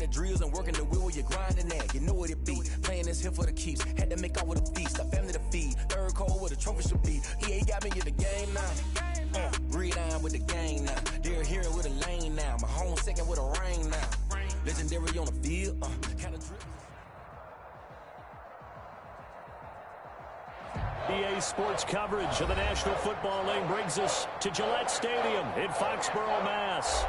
the drills and working the wheel where you're grinding at. You know what it be. Playing this here for the keeps. Had to make out with a feast. A family to feed. Third cold where the trophy should be. EA got me in the game now. Breed on with the game now. They're here with a lane now. My home second with a rain now. Legendary on the field. Kind of drip. EA Sports coverage of the National Football League brings us to Gillette Stadium in Foxborough, Mass.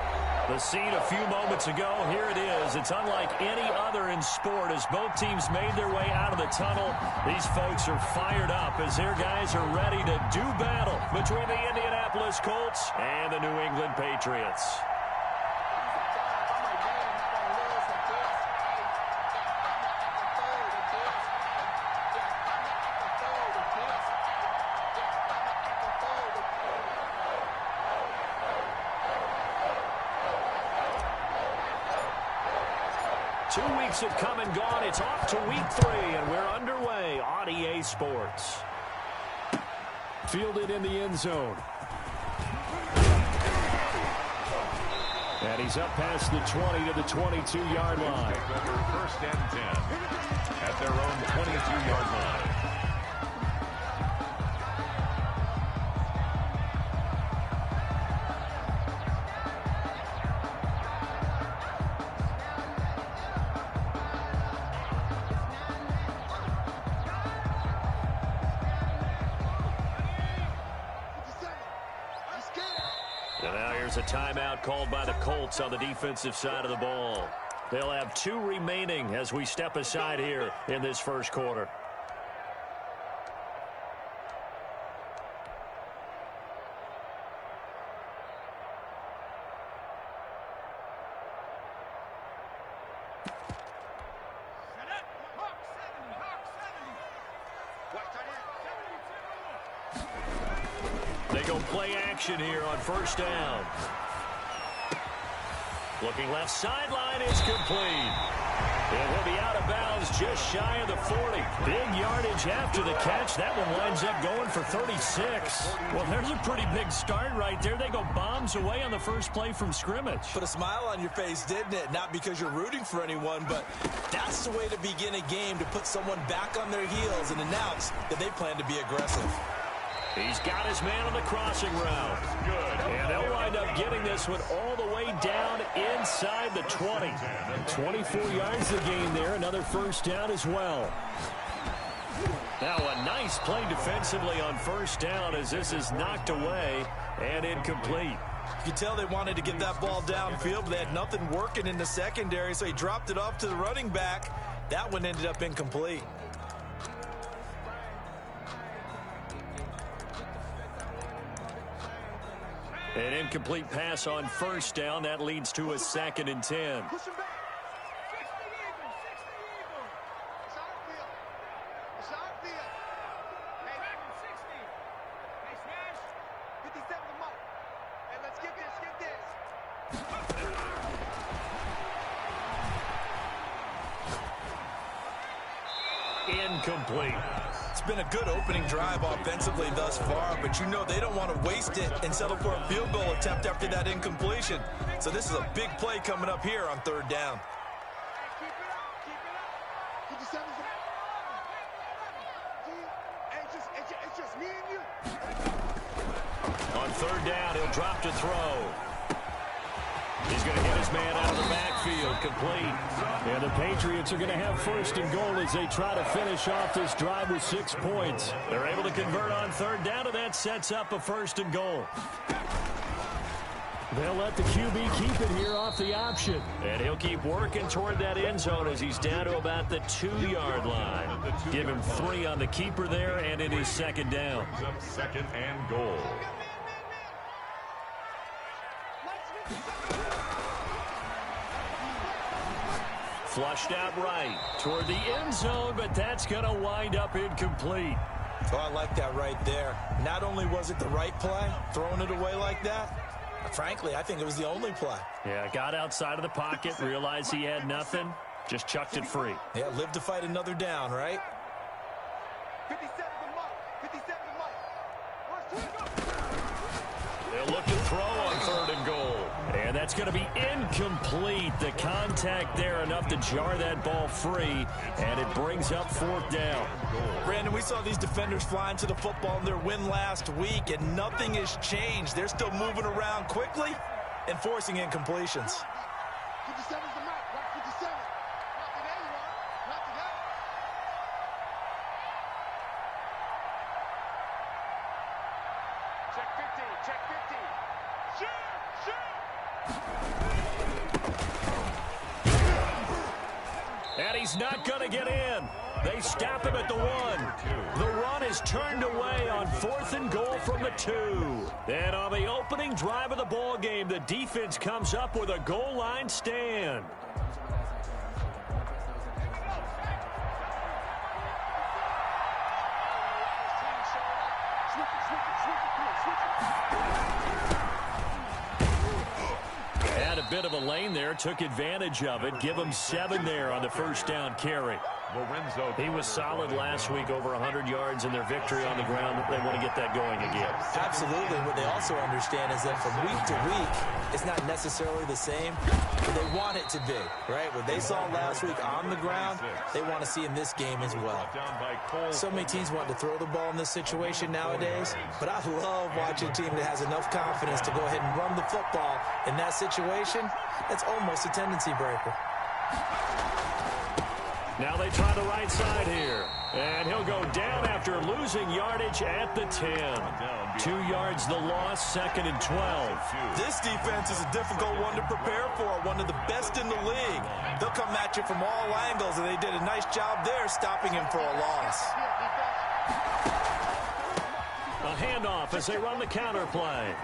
The scene a few moments ago, here it is. It's unlike any other in sport as both teams made their way out of the tunnel. These folks are fired up as their guys are ready to do battle between the Indianapolis Colts and the New England Patriots. Have come and gone. It's off to week 3, and we're underway on EA Sports. Fielded in the end zone. And he's up past the 20 to the 22-yard line. First and 10 at their own 22-yard line. A timeout called by the Colts on the defensive side of the ball. They'll have 2 remaining as we step aside here in this first quarter. They go play action here on first down. Looking left sideline, it's complete. It will be out of bounds just shy of the 40. Big yardage after the catch. That one winds up going for 36. Well, there's a pretty big start right there. They go bombs away on the first play from scrimmage. Put a smile on your face, didn't it? Not because you're rooting for anyone, but that's the way to begin a game, to put someone back on their heels and announce that they plan to be aggressive. He's got his man on the crossing route. Good. And they'll wind up getting this one all the way down inside the 20. 24 yards the gain there. Another first down as well. Now a nice play defensively on first down as this is knocked away and incomplete. You could tell they wanted to get that ball downfield, but they had nothing working in the secondary, so he dropped it off to the running back. That one ended up incomplete. An incomplete pass on first down. That leads to a 2nd and 10. Incomplete. It's been a good opening drive offensively thus far, but you know they don't want to waste it and settle for a field goal attempt after that incompletion. So this is a big play coming up here on third down. On third down, he'll drop to throw. He's going to get his man out of the backfield, complete. And the Patriots are going to have first and goal as they try to finish off this drive with 6 points. They're able to convert on third down, and that sets up a first and goal. They'll let the QB keep it here off the option. And he'll keep working toward that end zone as he's down to about the 2-yard line. Give him 3 on the keeper there, and it is second down. Second and goal. Flushed out right toward the end zone, but that's going to wind up incomplete. Oh, I like that right there. Not only was it the right play, throwing it away like that, frankly, I think it was the only play. Yeah, got outside of the pocket, realized he had nothing, just chucked it free. Yeah, live to fight another down, right? They'll look to throw on third and goal. And that's going to be incomplete. The contact there enough to jar that ball free, and it brings up 4th down. Brandon, we saw these defenders flying to the football in their win last week, and nothing has changed. They're still moving around quickly and forcing incompletions. 57's the mark. Mark 57. Mark it there, you are. Mark it there. Check 50. Check 50. Shoot! Shoot! And he's not going to get in. They stop him at the 1. The run is turned away on 4th and goal from the 2. And on the opening drive of the ball game, the defense comes up with a goal line stand. Had a bit of a lane there, took advantage of it. Give him 7 there on the 1st down carry. He was solid last week, over 100 yards in their victory on the ground. They want to get that going again. Absolutely. What they also understand is that from week to week, it's not necessarily the same, but they want it to be, right? What they saw last week on the ground, they want to see in this game as well. So many teams want to throw the ball in this situation nowadays, but I love watching a team that has enough confidence to go ahead and run the football in that situation. That's almost a tendency breaker. Now they try the right side here. And he'll go down after losing yardage at the 10. 2 yards the loss, 2nd and 12. This defense is a difficult one to prepare for, one of the best in the league. They'll come at you from all angles, and they did a nice job there stopping him for a loss. A handoff as they run the counter play.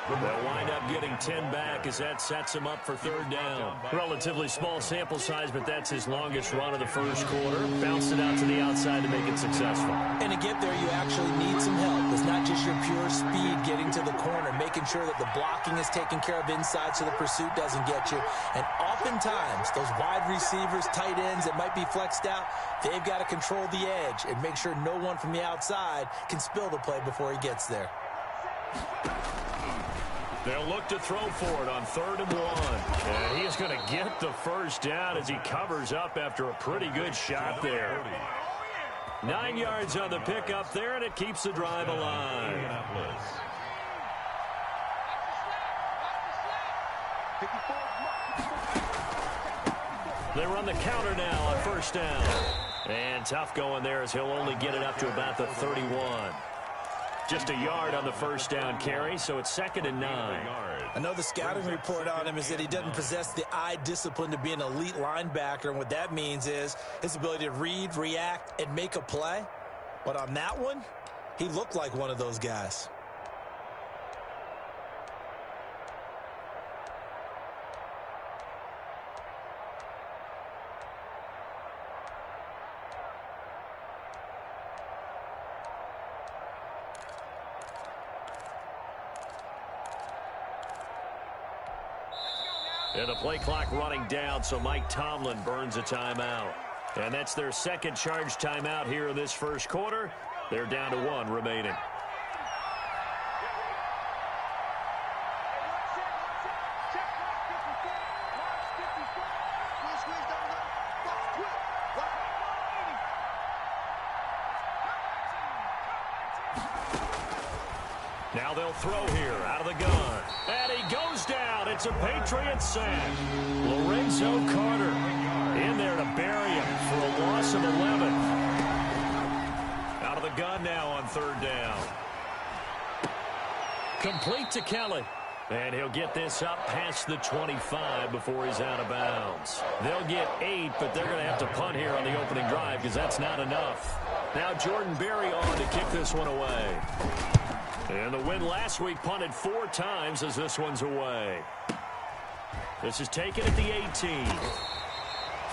They'll wind up getting 10 back as that sets him up for 3rd down. Relatively small sample size, but that's his longest run of the 1st quarter. Bounced it out to the outside to make it successful. And to get there, you actually need some help. It's not just your pure speed getting to the corner, making sure that the blocking is taken care of inside so the pursuit doesn't get you. And oftentimes, those wide receivers, tight ends that might be flexed out, they've got to control the edge and make sure no one from the outside can spill the play before he gets there. They'll look to throw for it on 3rd and 1. And he is going to get the 1st down as he covers up after a pretty good shot there. 9 yards on the pickup there, and it keeps the drive alive. They run the counter now on 1st down. And tough going there as he'll only get it up to about the 31. Just a yard on the 1st down carry, so it's 2nd and 9. I know the scouting report on him is that he doesn't possess the eye discipline to be an elite linebacker, and what that means is his ability to read, react, and make a play. But on that one, he looked like one of those guys. And the play clock running down, so Mike Tomlin burns a timeout. And that's their 2nd charge timeout here in this 1st quarter. They're down to 1 remaining. Now they'll throw here out of the gun. And he goes down. It's a Patriots sack. Lorenzo Carter in there to bury him for a loss of 11. Out of the gun now on 3rd down. Complete to Kelly. And he'll get this up past the 25 before he's out of bounds. They'll get 8, but they're going to have to punt here on the opening drive because that's not enough. Now Jordan Berry on to kick this one away. And the win last week punted 4 times as this one's away. This is taken at the 18.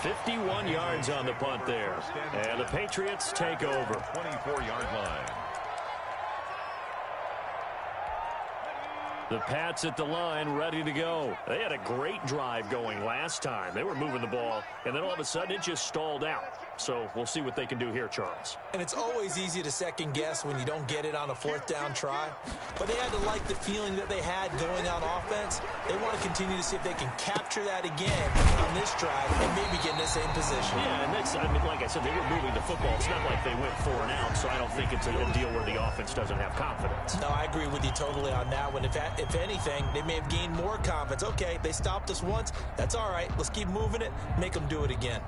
51 yards on the punt there. And the Patriots take over. 24-yard line. The Pats at the line ready to go. They had a great drive going last time. They were moving the ball, and then all of a sudden it just stalled out. So we'll see what they can do here, Charles. And it's always easy to second guess when you don't get it on a fourth down try. But they had to like the feeling that they had going on offense. They want to continue to see if they can capture that again on this drive and maybe get in the same position. Yeah, and that's, I mean, like I said, they were moving the football. It's not like they went 4 and out, so I don't think it's a deal where the offense doesn't have confidence. No, I agree with you totally on that one. If anything, they may have gained more confidence. Okay, they stopped us once. That's all right. Let's keep moving it, make them do it again.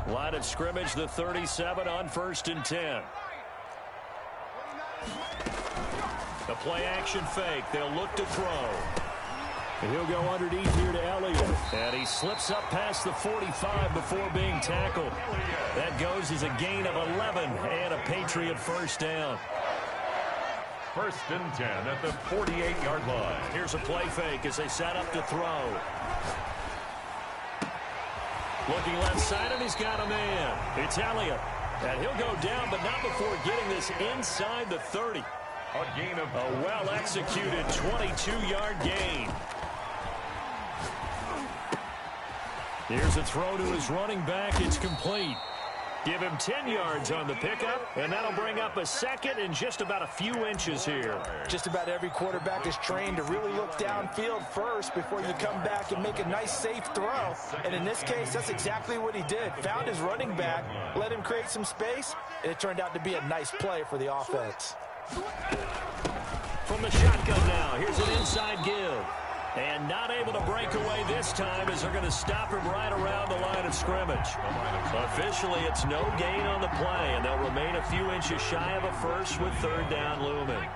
Line of scrimmage, the 37 on 1st and 10. The play action fake. They'll look to throw. And he'll go underneath here to Elliott. And he slips up past the 45 before being tackled. That goes as a gain of 11 and a Patriot first down. 1st and 10 at the 48-yard line. Here's a play fake as they set up to throw. Looking left side, and he's got a man. It's Elliott. And he'll go down, but not before getting this inside the 30. A gain of a well-executed 22-yard gain. Here's a throw to his running back. It's complete. Give him 10 yards on the pickup, and that'll bring up a second and just about a few inches here. Just about every quarterback is trained to really look downfield first before you come back and make a nice, safe throw. And in this case, that's exactly what he did. Found his running back, let him create some space, and it turned out to be a nice play for the offense. From the shotgun now, here's an inside give. And not able to break away this time as they're going to stop him right around the line of scrimmage. Officially, it's no gain on the play, and they'll remain a few inches shy of a first with 3rd down looming.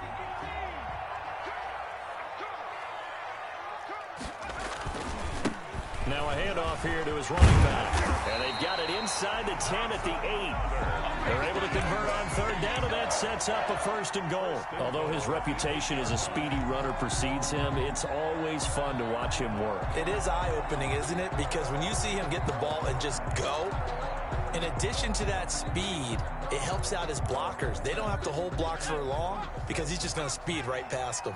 Now a handoff here to his running back. And they've got it inside the 10 at the 8. They're able to convert on 3rd down, and that sets up a 1st and goal. Although his reputation as a speedy runner precedes him, it's always fun to watch him work. It is eye-opening, isn't it? Because when you see him get the ball and just go, in addition to that speed, it helps out his blockers. They don't have to hold blocks for long because he's just going to speed right past them.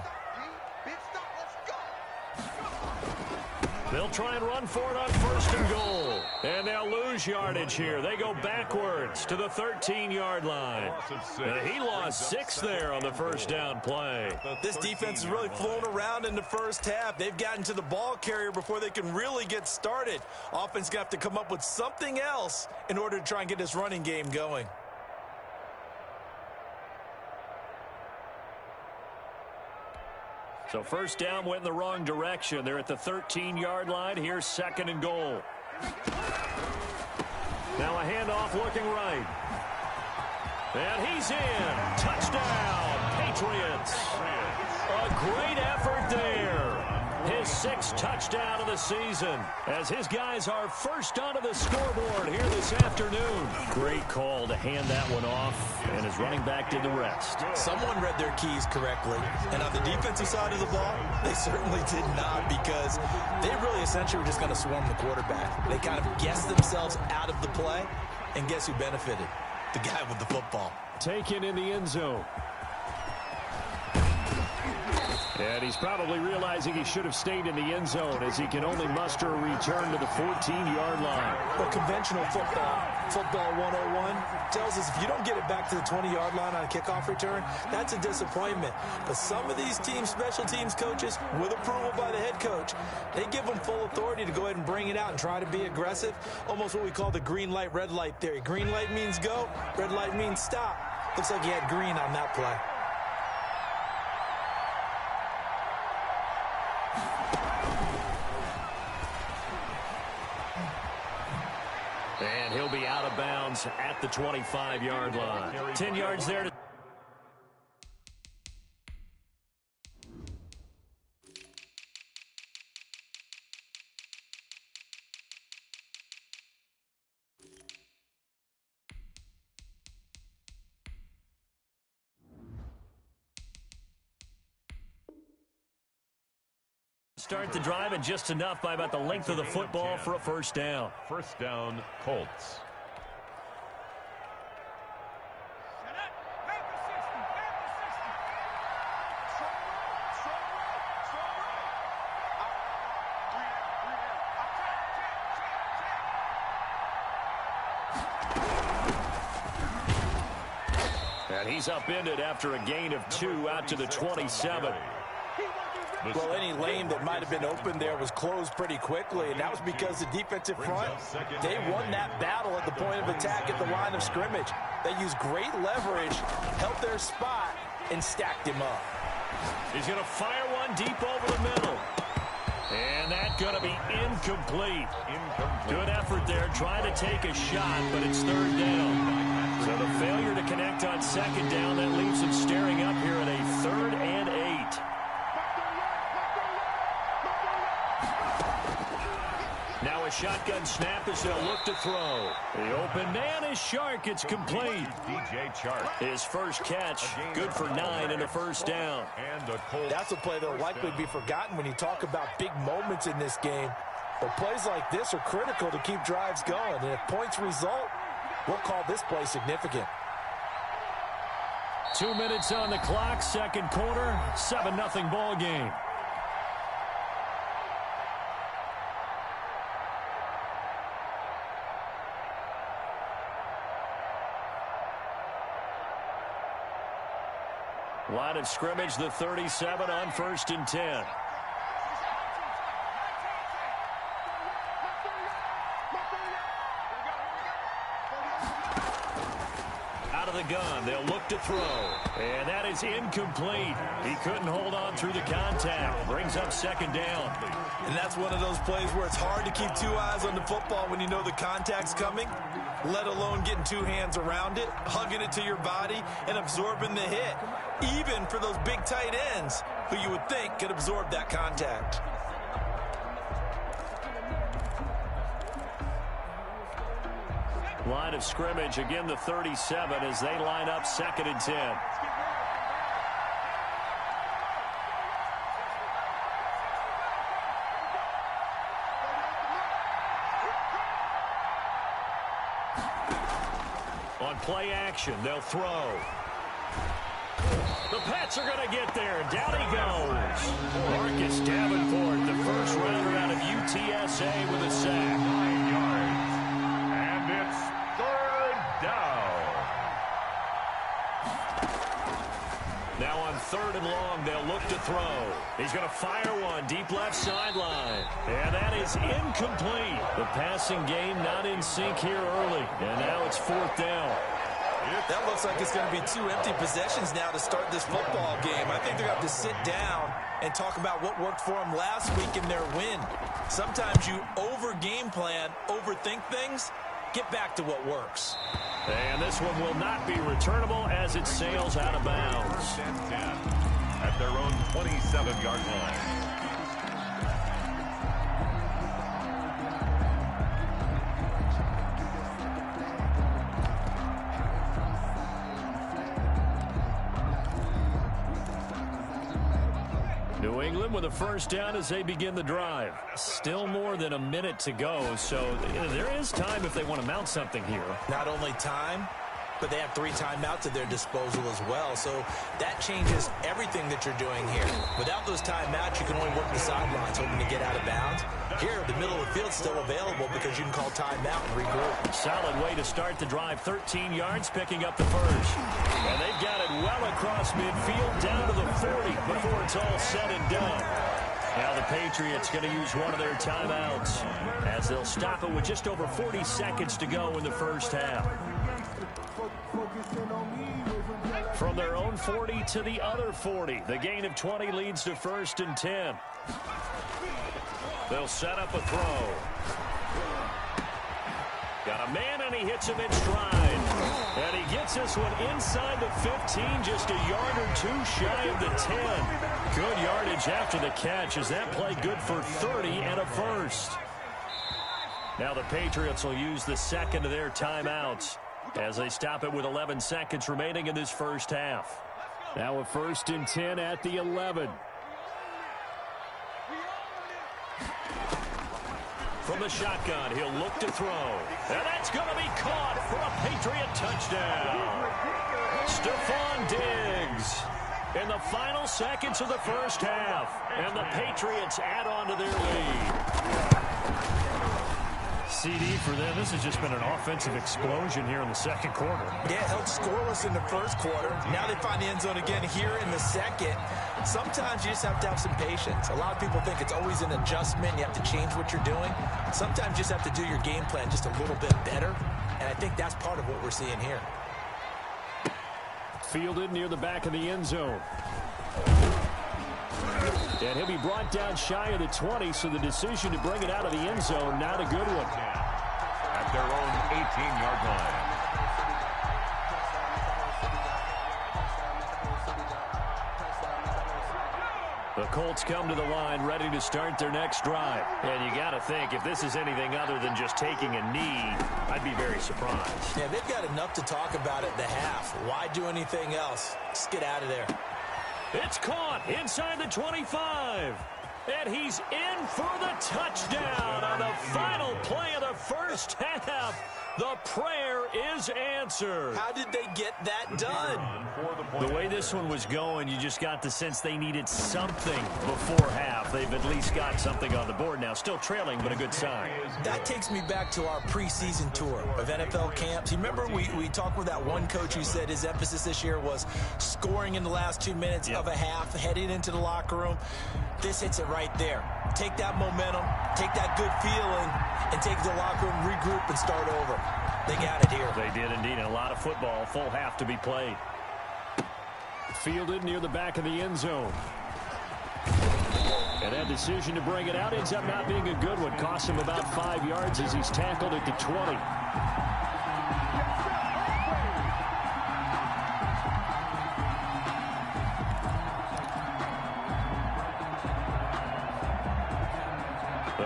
They'll try and run for it on 1st and goal. And they'll lose yardage here. They go backwards to the 13-yard line. And he lost 6 there on the 1st down play. This defense has really flown around in the first half. They've gotten to the ball carrier before they can really get started. Offense going to have to come up with something else in order to try and get this running game going. So 1st down went in the wrong direction. They're at the 13-yard line. Here's 2nd and goal. Now a handoff looking right. And he's in. Touchdown, Patriots. A great effort there. His 6th touchdown of the season as his guys are first onto the scoreboard here this afternoon. Great call to hand that one off, and his running back did the rest. Someone read their keys correctly, and on the defensive side of the ball, they certainly did not, because they really essentially were just going to swarm the quarterback. They kind of guessed themselves out of the play, and guess who benefited? The guy with the football. Taken in the end zone. And he's probably realizing he should have stayed in the end zone as he can only muster a return to the 14-yard line. Well, conventional football 101 tells us if you don't get it back to the 20-yard line on a kickoff return, that's a disappointment. But some of these teams, special teams coaches, with approval by the head coach, they give them full authority to go ahead and bring it out and try to be aggressive. Almost what we call the green light, red light theory. Green light means go, red light means stop. Looks like he had green on that play. And he'll be out of bounds at the 25-yard line. 10 yards there to... Start the drive, and just enough by about the length of the football for a 1st down. 1st down, Colts. And he's upended after a gain of 2 out to the 27. Well, any lane that might have been open there was closed pretty quickly, and that was because the defensive front, they won that battle at the point of attack at the line of scrimmage. They used great leverage, held their spot, and stacked him up. He's going to fire one deep over the middle. And that's going to be incomplete. Good effort there, trying to take a shot, but it's third down. So the failure to connect on second down, that leaves him staring up here at a 3rd and 8. Now a shotgun snap as they'll look to throw. The open man is Shark. It's complete. DJ Chark. His first catch, good for 9 and a first down. That's a play that will likely be forgotten when you talk about big moments in this game. But plays like this are critical to keep drives going. And if points result, we'll call this play significant. 2 minutes on the clock, second quarter, 7-0 ball game. Line of scrimmage, the 37 on 1st and 10. Out of the gun, they'll look to throw. And that is incomplete. He couldn't hold on through the contact. Brings up second down. And that's one of those plays where it's hard to keep 2 eyes on the football when you know the contact's coming, let alone getting 2 hands around it, hugging it to your body, and absorbing the hit. Even for those big tight ends who you would think could absorb that contact. Line of scrimmage, again the 37 as they line up 2nd and 10. On play action, they'll throw. The Pats are going to get there. Down he goes. Marcus Davenport, the first rounder out of UTSA with a sack. 9 yards. And it's 3rd down. Now on 3rd and long, they'll look to throw. He's going to fire one deep left sideline. And that is incomplete. The passing game not in sync here early. And now it's 4th down. That looks like it's going to be 2 empty possessions now to start this football game. I think they're going to have to sit down and talk about what worked for them last week in their win. Sometimes you over-game plan, overthink things. Get back to what works. And this one will not be returnable as it sails out of bounds. 1st and 10 at their own 27-yard line. New England with a first down as they begin the drive. Still more than a minute to go, so there is time if they want to mount something here. Not only time, but they have 3 timeouts at their disposal as well, so that changes everything that you're doing here. Without those timeouts, you can only work the sidelines, hoping to get out of bounds. Here, the middle of the field's still available because you can call timeout and regroup. Solid way to start the drive. 13 yards, picking up the first. And they've got it well across midfield, down to the 40 before it's all said and done. Now the Patriots going to use one of their timeouts as they'll stop it with just over 40 seconds to go in the first half. From their own 40 to the other 40. The gain of 20 leads to 1st and 10. They'll set up a throw. Got a man, and he hits him in stride. And he gets this one inside the 15, just a yard or 2 shy of the 10. Good yardage after the catch as that play good for 30 and a first. Now the Patriots will use the second of their timeouts as they stop it with 11 seconds remaining in this first half. Now a 1st and 10 at the 11. From the shotgun, he'll look to throw. And that's going to be caught for a Patriot touchdown. Stephon Diggs in the final seconds of the first half. And the Patriots add on to their lead. CD for them. This has just been an offensive explosion here in the second quarter. Yeah, held scoreless in the first quarter. Now they find the end zone again here in the second. Sometimes you just have to have some patience. A lot of people think it's always an adjustment. You have to change what you're doing. Sometimes you just have to do your game plan just a little bit better. And I think that's part of what we're seeing here. Fielded near the back of the end zone. And he'll be brought down shy of the 20, so the decision to bring it out of the end zone, not a good one. At their own 18-yard line. The Colts come to the line ready to start their next drive. And you got to think, if this is anything other than just taking a knee, I'd be very surprised. Yeah, they've got enough to talk about at the half. Why do anything else? Just get out of there. It's caught inside the 25. And he's in for the touchdown on the final play of the first half. The prayer is answered. How did they get that done? The way this one was going, you just got the sense they needed something before half. They've at least got something on the board now. Still trailing, but a good sign. That takes me back to our preseason tour of NFL camps. You remember we talked with that one coach who said his emphasis this year was scoring in the last 2 minutes of a half, heading into the locker room. This hits it right there. Take that momentum, take that good feeling, and take it to the locker room, regroup, and start over. They got it here. They did indeed. A lot of football, full half to be played. Fielded near the back of the end zone. And that decision to bring it out ends up not being a good one. Costs him about 5 yards as he's tackled at the 20.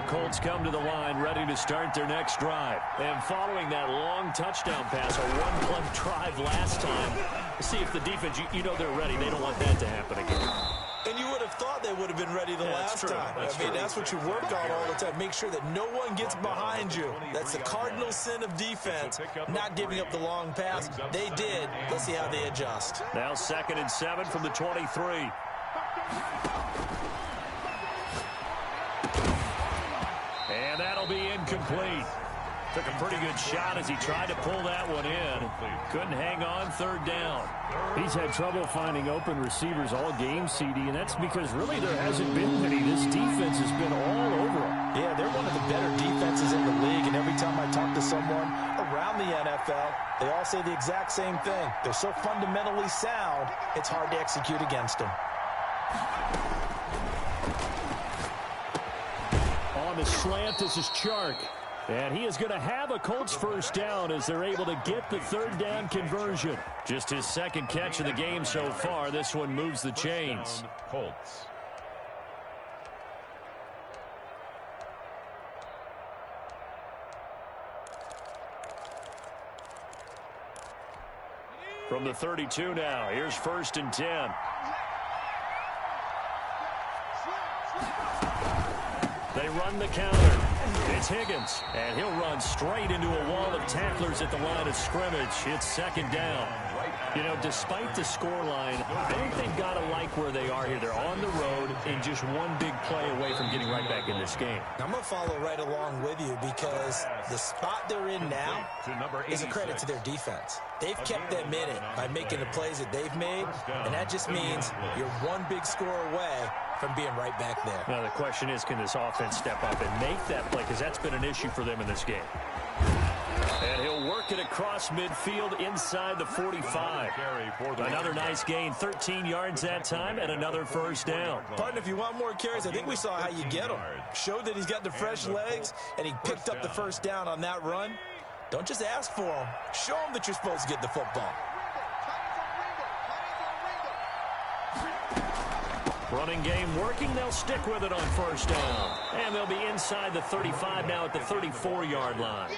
Colts come to the line ready to start their next drive. And following that long touchdown pass, a one-play drive last time, see if the defense, you know they're ready. They don't want that to happen again. And you would have thought they would have been ready the last time. That's what you work on all the time. Make sure that no one gets behind you. That's the cardinal sin of defense, not giving up the long pass. They did. Let's see how they adjust. Now 2nd and 7 from the 23. And that'll be incomplete. Took a pretty good shot as he tried to pull that one in. Couldn't hang on, 3rd down. He's had trouble finding open receivers all game, CD, and that's because really there hasn't been many. This defense has been all over them. Yeah, they're one of the better defenses in the league, and every time I talk to someone around the NFL, they all say the exact same thing. They're so fundamentally sound, it's hard to execute against them. On the slant, this is Chark. And he is going to have a Colts first down as they're able to get the 3rd down conversion. Just his 2nd catch of the game so far. This one moves the chains. Colts. From the 32 now, here's 1st and 10. They run the counter. It's Higgins, and he'll run straight into a wall of tacklers at the line of scrimmage. It's 2nd down. You know, despite the scoreline, I think they've got to like where they are here. They're on the road and just one big play away from getting right back in this game. I'm going to follow right along with you because the spot they're in now is a credit to their defense. They've kept them in it by making the plays that they've made, and that just means you're one big score away from being right back there. Now, the question is, can this offense step up and make that play? Because that's been an issue for them in this game. And he'll work it across midfield inside the 45. Another nice gain, 13 yards that time, and another first down. Partner, if you want more carries, I think we saw how you get them. Showed that he's got the fresh legs, and he picked up the first down on that run. Don't just ask for them. Show them that you're supposed to get the football. Running game working. They'll stick with it on first down. And they'll be inside the 35 now at the 34-yard line.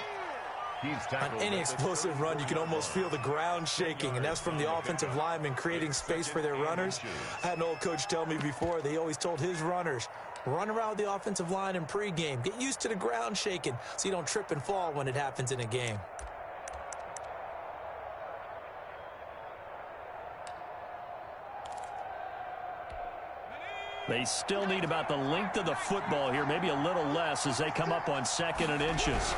On any explosive run, you can almost feel the ground shaking, and that's from the offensive linemen creating space for their runners. I had an old coach tell me before, they always told his runners, run around the offensive line in pregame. Get used to the ground shaking so you don't trip and fall when it happens in a game. They still need about the length of the football here, maybe a little less as they come up on 2nd and inches.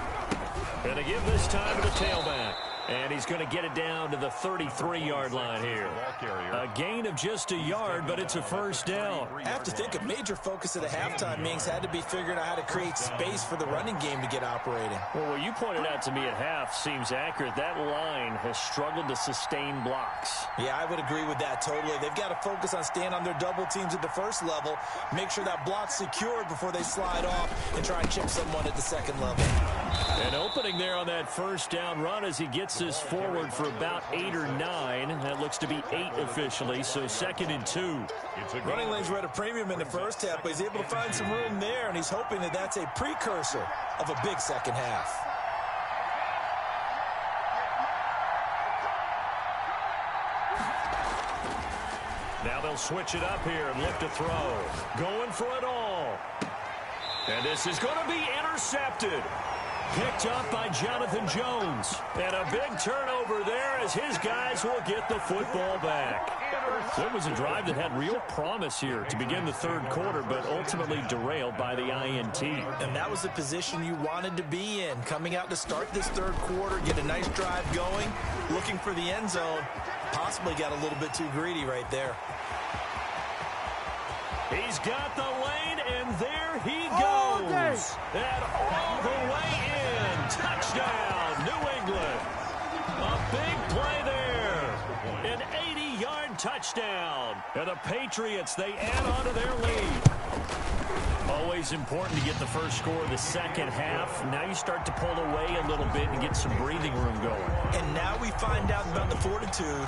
And they give this time to the tailback. And he's going to get it down to the 33-yard line here. A gain of just a yard, but it's a first down. I have to think a major focus of the halftime meetings had to be figuring out how to create space for the running game to get operating. Well, what you pointed out to me at half seems accurate. That line has struggled to sustain blocks. Yeah, I would agree with that totally. They've got to focus on staying on their double teams at the first level, make sure that block's secured before they slide off and try and chip someone at the second level. An opening there on that first down run as he gets this forward for about 8 or 9. That looks to be 8 officially, so 2nd and 2. Running lanes were at a premium in the first half, but he's able to find some room there, and he's hoping that that's a precursor of a big second half. Now they'll switch it up here and look to throw. Going for it all. And this is going to be intercepted. Picked up by Jonathan Jones. And a big turnover there as his guys will get the football back. It was a drive that had real promise here to begin the third quarter, but ultimately derailed by the INT. And that was the position you wanted to be in. Coming out to start this third quarter, get a nice drive going, looking for the end zone. Possibly got a little bit too greedy right there. He's got the lane, and there he goes. And all the way in. Touchdown, New England. A big play there. An 80-yard touchdown. And the Patriots, they add on to their lead. Always important to get the first score of the second half. Now you start to pull away a little bit and get some breathing room going. And now we find out about the fortitude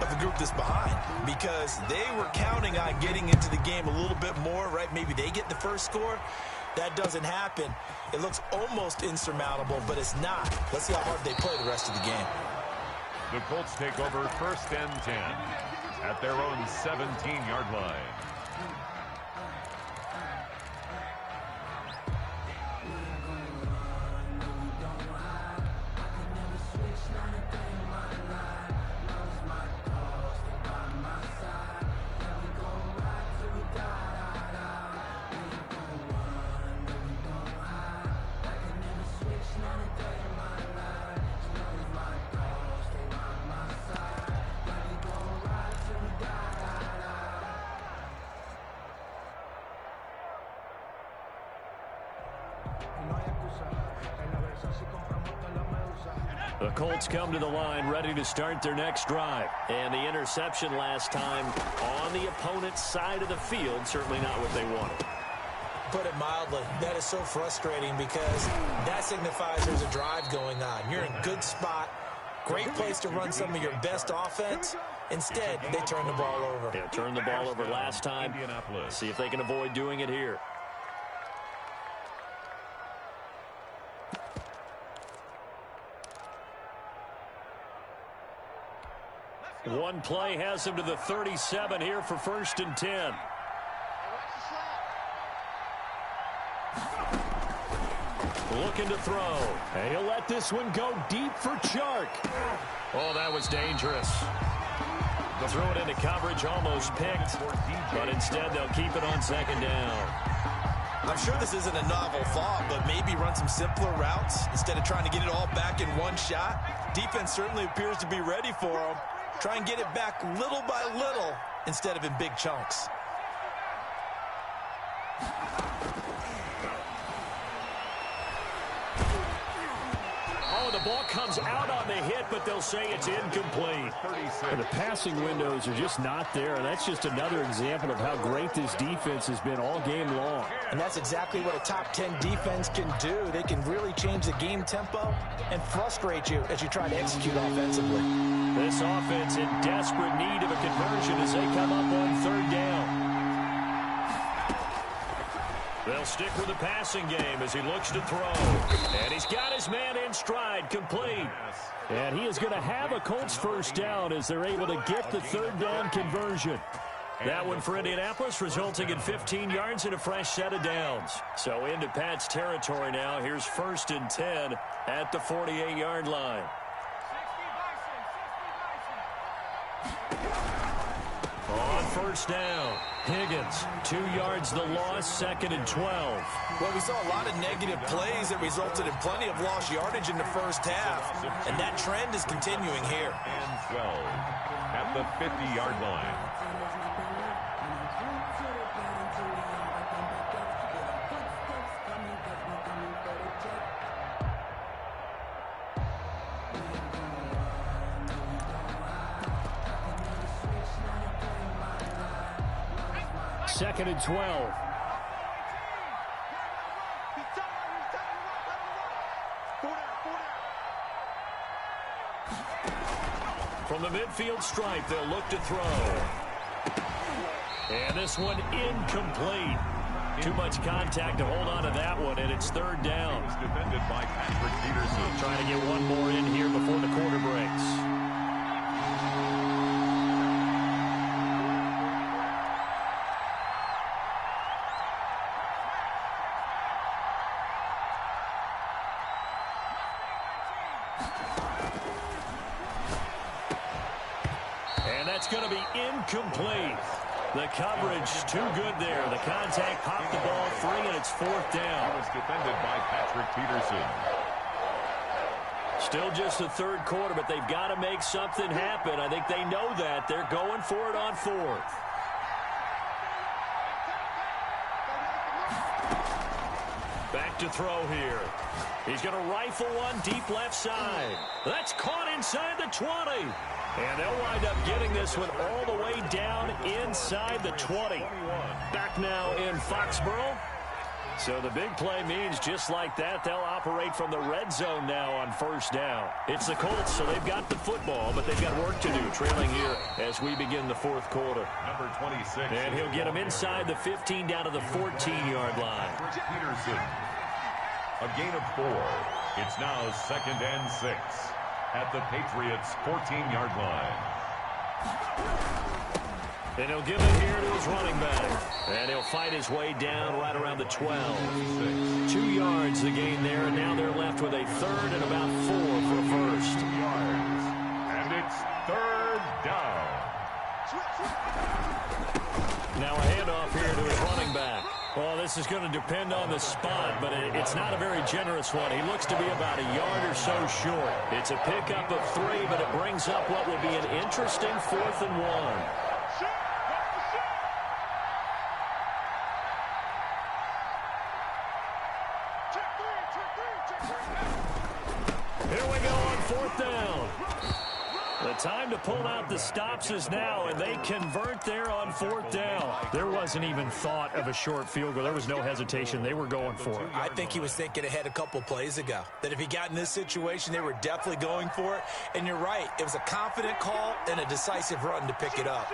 of the group that's behind, because they were counting on getting into the game a little bit more, right? Maybe they get the first score. That doesn't happen. It looks almost insurmountable, but it's not. Let's see how hard they play the rest of the game. The Colts take over 1st and 10 at their own 17-yard line. The Colts come to the line ready to start their next drive. And the interception last time on the opponent's side of the field, certainly not what they wanted. Put it mildly, that is so frustrating because that signifies there's a drive going on. You're in a good spot, great place to run some of your best offense. Instead, they turn the ball over. Yeah, turned the ball over last time. See if they can avoid doing it here. One play has him to the 37 here for 1st and 10. Looking to throw. And he'll let this one go deep for Chark. Oh, that was dangerous. Throw it into coverage, almost picked. But instead, they'll keep it on 2nd down. I'm sure this isn't a novel thought, but maybe run some simpler routes instead of trying to get it all back in one shot. Defense certainly appears to be ready for them. Try and get it back little by little instead of in big chunks. Oh, the ball comes out on the hit, but they'll say it's incomplete. And the passing windows are just not there, and that's just another example of how great this defense has been all game long. And that's exactly what a top 10 defense can do. They can really change the game tempo and frustrate you as you try to execute offensively. This offense in desperate need of a conversion as they come up on 3rd down. They'll stick with the passing game as he looks to throw. And he's got his man in stride, complete. And he is going to have a Colts first down as they're able to get the 3rd down conversion. That one for Indianapolis, resulting in 15 yards and a fresh set of downs. So into Pat's territory now. Here's 1st and 10 at the 48-yard line. On first down. Higgins, 2 yards the loss, 2nd and 12. Well, we saw a lot of negative plays that resulted in plenty of lost yardage in the first half, and that trend is continuing here. And 12 at the 50-yard line. Second and 12. From the midfield stripe, they'll look to throw. And this one incomplete. Too much contact to hold on to that one, and it's 3rd down. It's defended by Patrick Peterson. Trying to get one more in here before the quarter breaks. Going to be incomplete. The coverage too good there. The contact popped the ball free, and it's 4th down. It was defended by Patrick Peterson. Still just the 3rd quarter, but they've got to make something happen. I think they know that. They're going for it on 4th. Back to throw here. He's going to rifle one deep left side. That's caught inside the 20. And they'll wind up getting this one all the way down inside the 20. Back now in Foxborough. So the big play means just like that, they'll operate from the red zone now on 1st down. It's the Colts, so they've got the football, but they've got work to do, trailing here as we begin the 4th quarter. Number 26. And he'll get them inside the 15 down to the 14-yard line. Peterson. A gain of 4. It's now 2nd and 6. At the Patriots' 14-yard line. And he'll give it here to his running back. And he'll fight his way down right around the 12. 2 yards the gain there, and now they're left with a 3rd and about 4 for a first. 2 yards. And it's 3rd down. Now a handoff here to his running back. Well, this is going to depend on the spot, but it's not a very generous one. He looks to be about a yard or so short. It's a pickup of 3, but it brings up what will be an interesting 4th and 1. Here we go on 4th down. The time to pull out the stops is now, and they convert there on 4th down. There wasn't even thought of a short field goal. There was no hesitation. They were going for it. I think he was thinking ahead a couple plays ago, that if he got in this situation, they were definitely going for it. And you're right. It was a confident call and a decisive run to pick it up.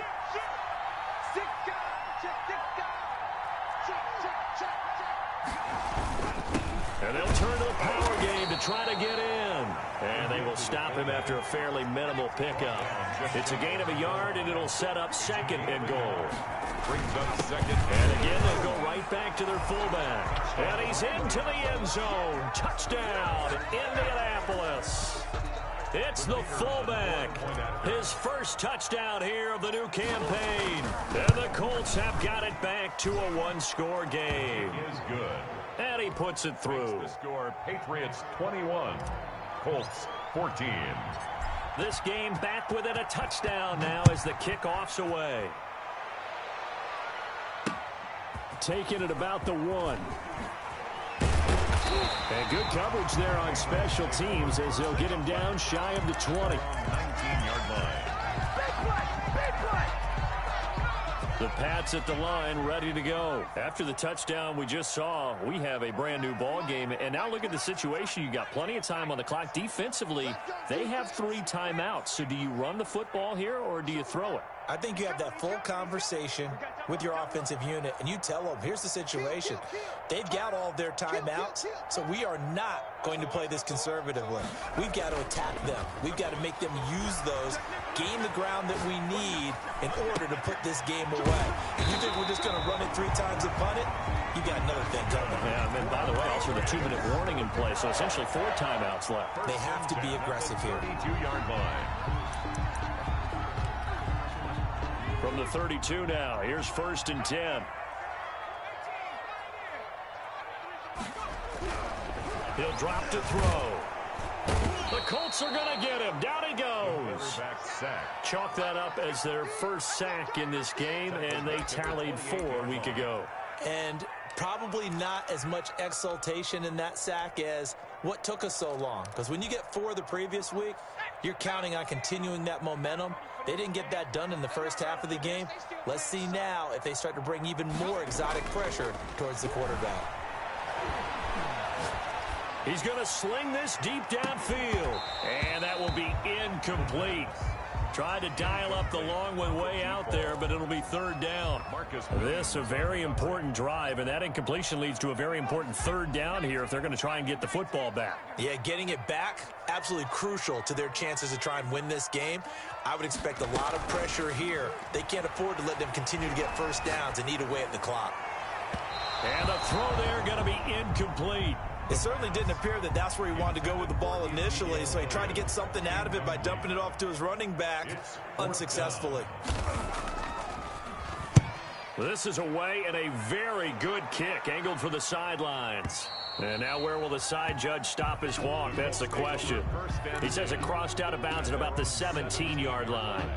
And they'll turn to the power game to try to get in. And they will stop him after a fairly minimal pickup. It's a gain of a yard, and it'll set up 2nd and goal. Brings up 2nd. And again, they'll go right back to their fullback. And he's into the end zone. Touchdown, Indianapolis. It's the fullback. His first touchdown here of the new campaign. And the Colts have got it back to a 1-score game. Is good. And he puts it through. The score, Patriots 21, Colts 14. This game back within a touchdown now as the kickoff's away. Taking it about the 1. And good coverage there on special teams as they'll get him down shy of the 20. 19-yard line. The Pats at the line, ready to go. After the touchdown we just saw, we have a brand new ball game. And now look at the situation. You got plenty of time on the clock. Defensively, they have 3 timeouts. So do you run the football here or do you throw it? I think you have that full conversation with your offensive unit, and you tell them, here's the situation. They've got all of their timeouts, so we are not going to play this conservatively. We've got to attack them. We've got to make them use those, gain the ground that we need in order to put this game away. If you think we're just going to run it 3 times and punt it, you got another thing coming. Yeah, and by the way, also the 2-minute warning in play, so essentially 4 timeouts left. They have to be aggressive here. 32-yard line. From the 32 now, here's 1st and 10. He'll drop to throw. The Colts are going to get him. Down he goes. Chalk that up as their first sack in this game, and they tallied 4 a week ago. And probably not as much exultation in that sack as what took us so long. Because when you get 4 the previous week, you're counting on continuing that momentum. They didn't get that done in the first half of the game. Let's see now if they start to bring even more exotic pressure towards the quarterback. He's going to sling this deep downfield, and that will be incomplete. Tried to dial up the long one way out there, but it'll be 3rd down. This a very important drive, and that incompletion leads to a very important 3rd down here if they're going to try and get the football back. Yeah, getting it back, absolutely crucial to their chances to try and win this game. I would expect a lot of pressure here. They can't afford to let them continue to get 1st downs and eat away at the clock. And the throw there going to be incomplete. It certainly didn't appear that that's where he wanted to go with the ball initially, so he tried to get something out of it by dumping it off to his running back unsuccessfully. This is away and a very good kick, angled for the sidelines. And now where will the side judge stop his walk? That's the question. He says it crossed out of bounds at about the 17-yard line.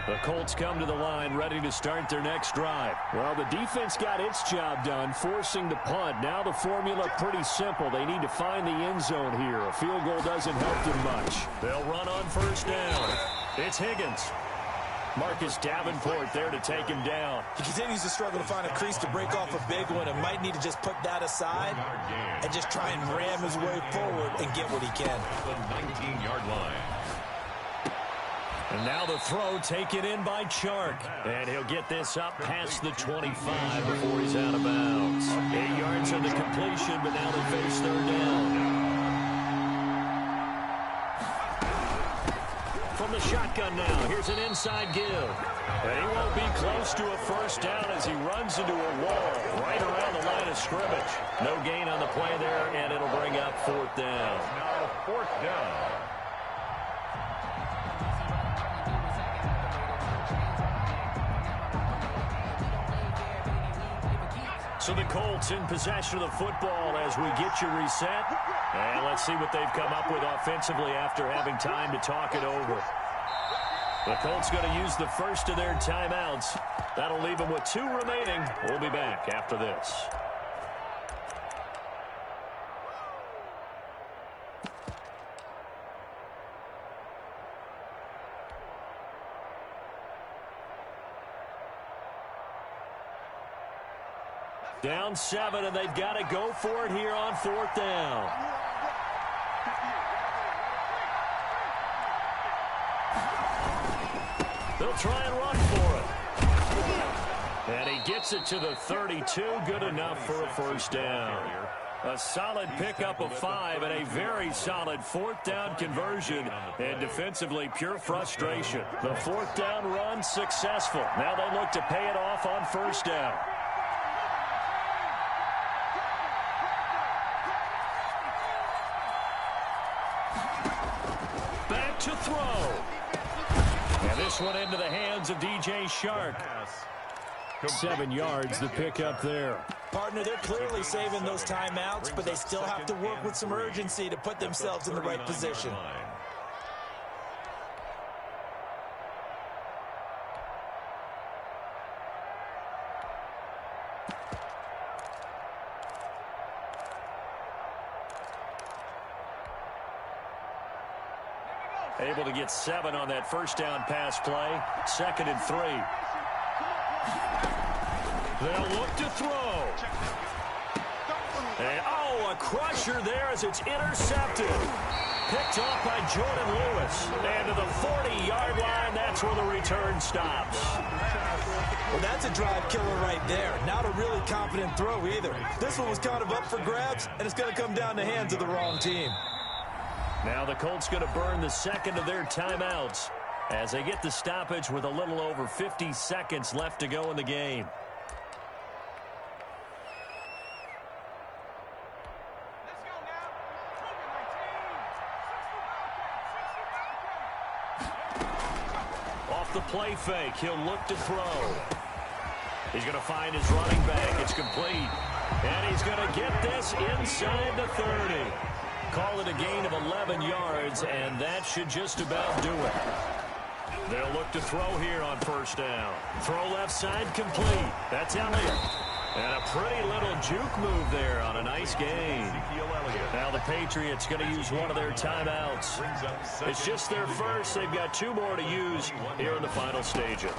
The Colts come to the line ready to start their next drive. Well, the defense got its job done, forcing the punt. Now the formula pretty simple. They need to find the end zone here. A field goal doesn't help them much. They'll run on 1st down. It's Higgins. Marcus Davenport there to take him down. He continues to struggle to find a crease to break off a big one and might need to just put that aside and just try and ram his way forward and get what he can. The 19-yard line. And now the throw taken in by Chark. And he'll get this up past the 25 before he's out of bounds. 8 yards on the completion, but now they face 3rd down. From the shotgun now, here's an inside give. And he won't be close to a 1st down as he runs into a wall right around the line of scrimmage. No gain on the play there, and it'll bring up 4th down. Now 4th down. So the Colts in possession of the football as we get you reset. And let's see what they've come up with offensively after having time to talk it over. The Colts going to use the first of their timeouts. That'll leave them with 2 remaining. We'll be back after this. Down 7, and they've got to go for it here on 4th down. They'll try and run for it. And he gets it to the 32. Good enough for a 1st down. A solid pickup of 5 and a very solid 4th down conversion. And defensively, pure frustration. The 4th down run successful. Now they look to pay it off on 1st down. Back to throw. And this one into the hands of DJ Chark. 7 yards to pick up there. Partner, they're clearly saving those timeouts, but they still have to work with some urgency to put themselves in the right position. Able to get 7 on that 1st down pass play. 2nd and 3. They'll look to throw. And, a crusher there as it's intercepted. Picked off by Jordan Lewis. And to the 40-yard line, that's where the return stops. Well, that's a drive killer right there. Not a really confident throw either. This one was kind of up for grabs, and it's going to come down the hands of the wrong team. Now the Colts going to burn the second of their timeouts as they get the stoppage with a little over 50 seconds left to go in the game. Off the play fake, he'll look to throw. He's going to find his running back. It's complete. And he's going to get this inside the 30. Call it a gain of 11 yards, and that should just about do it. They'll look to throw here on first down. Throw left side complete. That's Elliott. And a pretty little juke move there on a nice gain. Now the Patriots going to use one of their timeouts. It's just their first. They've got 2 more to use here in the final stages.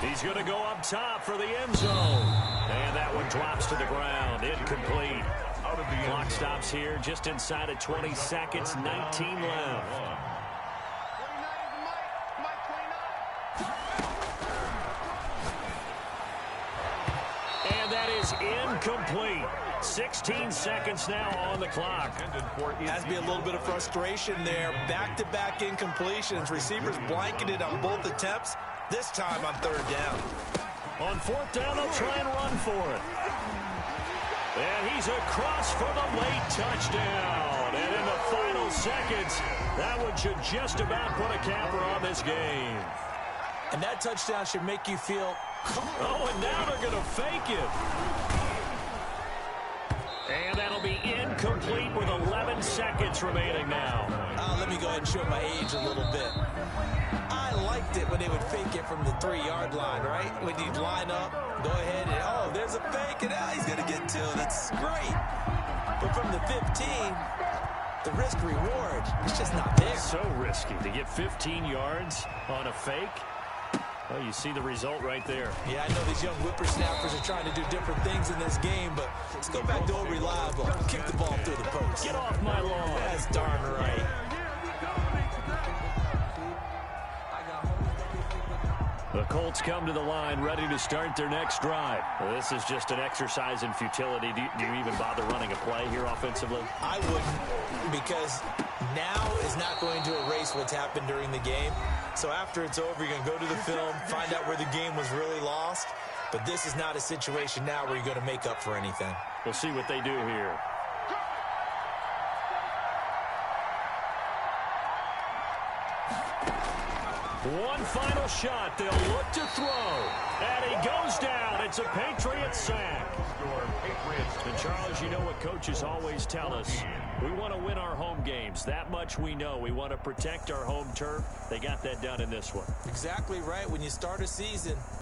He's going to go up top for the end zone. And that one drops to the ground. Incomplete. Clock stops here just inside of 20 seconds. 19 left. And that is incomplete. 16 seconds now on the clock. Has to be a little bit of frustration there. Back-to-back incompletions. Receivers blanketed on both attempts. This time on third down. On fourth down, they'll try and run for it. And he's across for the late touchdown. And in the final seconds, that one should just about put a capper on this game. And that touchdown should make you feel... Oh, and now they're going to fake it. And that'll be incomplete with 11 seconds remaining now. Let me go ahead and show my age a little bit. I liked it when they would fake it from the 3-yard line, right? When you'd line up, go ahead and, oh, there's a fake, and he's going to get 2. That's great. But from the 15, the risk-reward is just not there. So risky to get 15 yards on a fake. Well, you see the result right there. Yeah, I know these young whippersnappers are trying to do different things in this game, but let's go back to old reliable. Kick the ball through the post. Get off my lawn. That's darn right. The Colts come to the line ready to start their next drive. Well, this is just an exercise in futility. Do you even bother running a play here offensively? I wouldn't, because now is not going to erase what's happened during the game. So after it's over, you're going to go to the film, find out where the game was really lost. But this is not a situation now where you're going to make up for anything. We'll see what they do here. One final shot. They'll look to throw. And he goes down. It's a Patriots sack. And Charles, you know what coaches always tell us. We want to win our home games. That much we know. We want to protect our home turf. They got that done in this one. Exactly right. When you start a season,